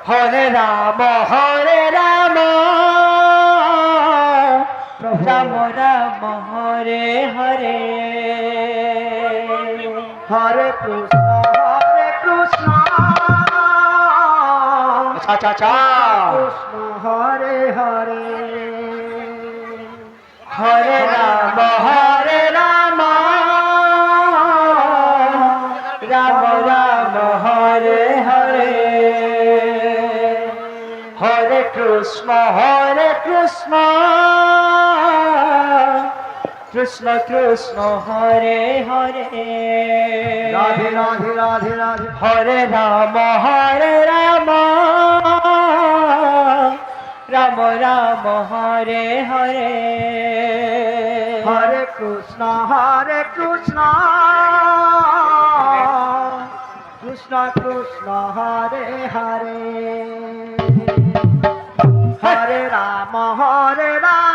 হরে রাম রাম রাম হরে হরে হরে কৃষ্ণ আচ্ছা আচ্ছা কৃষ্ণ হরে হরে হরে রাম রাম রাম হরে হরে হরে কৃষ্ণ কৃষ্ণ কৃষ্ণ হরে হরে রাধে রাধে রাধে রাধে হরে রাম রাম রাম হরে হরে হরে কৃষ্ণ কৃষ্ণ কৃষ্ণ হরে হরে হরে রাম